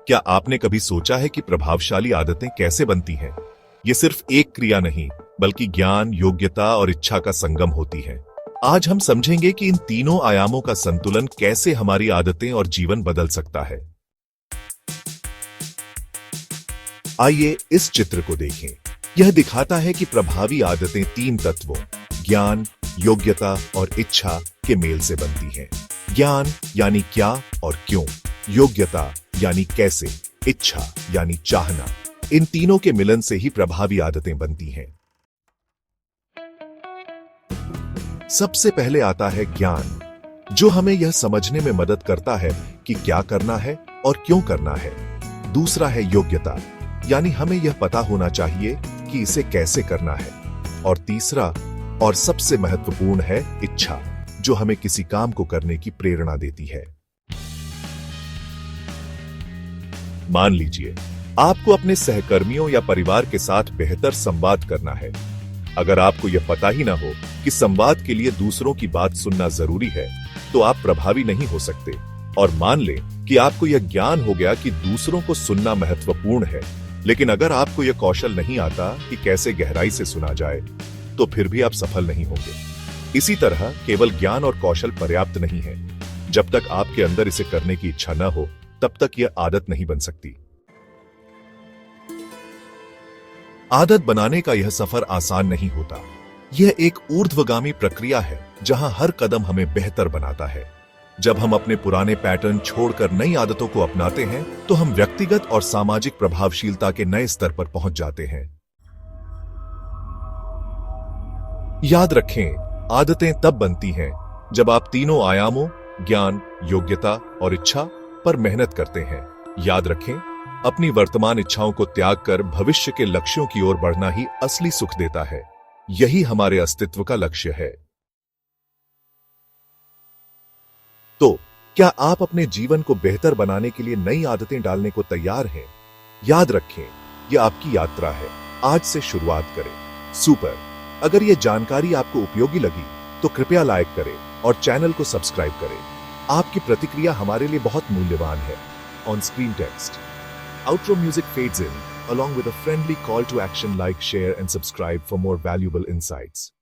क्या आपने कभी सोचा है कि प्रभावशाली आदतें कैसे बनती हैं? ये सिर्फ एक क्रिया नहीं, बल्कि ज्ञान, योग्यता और इच्छा का संगम होती है। आज हम समझेंगे कि इन तीनों आयामों का संतुलन कैसे हमारी आदतें और जीवन बदल सकता है। आइए इस चित्र को देखें। यह दिखाता है कि प्रभावी आदतें तीन तत्वों ज्ञान, योग्यता और इच्छा के मेल से बनती हैं। ज्ञान यानी क्या और क्यों, योग्यता यानी कैसे, इच्छा यानी चाहना। इन तीनों के मिलन से ही प्रभावी आदतें बनती हैं। सबसे पहले आता है ज्ञान, जो हमें यह समझने में मदद करता है कि क्या करना है और क्यों करना है। दूसरा है योग्यता, यानी हमें यह पता होना चाहिए कि इसे कैसे करना है। और तीसरा और सबसे महत्वपूर्ण है इच्छा, जो हमें किसी काम को करने की प्रेरणा देती है। मान लीजिए आपको अपने सहकर्मियों या परिवार के साथ बेहतर संवाद करना है। अगर आपको यह पता ही ना हो कि संवाद के लिए दूसरों की बात सुनना जरूरी है, तो आप प्रभावी नहीं हो सकते। और मान लें कि आपको यह ज्ञान हो गया कि दूसरों को सुनना महत्वपूर्ण है, लेकिन अगर आपको यह कौशल नहीं आता कि कैसे गहराई से सुना जाए, तो फिर भी आप सफल नहीं होंगे। इसी तरह केवल ज्ञान और कौशल पर्याप्त नहीं है। जब तक आपके अंदर इसे करने की इच्छा न हो, तब तक यह आदत नहीं बन सकती। आदत बनाने का यह सफर आसान नहीं होता। यह एक ऊर्ध्वगामी प्रक्रिया है, जहां हर कदम हमें बेहतर बनाता है। जब हम अपने पुराने पैटर्न छोड़कर नई आदतों को अपनाते हैं, तो हम व्यक्तिगत और सामाजिक प्रभावशीलता के नए स्तर पर पहुंच जाते हैं। याद रखें, आदतें तब बनती हैं जब आप तीनों आयामों ज्ञान, योग्यता और इच्छा पर मेहनत करते हैं। याद रखें, अपनी वर्तमान इच्छाओं को त्याग कर भविष्य के लक्ष्यों की ओर बढ़ना ही असली सुख देता है। यही हमारे अस्तित्व का लक्ष्य है। तो क्या आप अपने जीवन को बेहतर बनाने के लिए नई आदतें डालने को तैयार हैं? याद रखें, यह आपकी यात्रा है। आज से शुरुआत करें। सुपर। अगर यह जानकारी आपको उपयोगी लगी, तो कृपया लाइक करें और चैनल को सब्सक्राइब करें। आपकी प्रतिक्रिया हमारे लिए बहुत मूल्यवान है। On screen text. Outro music fades in, along with a friendly call to action like, share and subscribe for more valuable insights.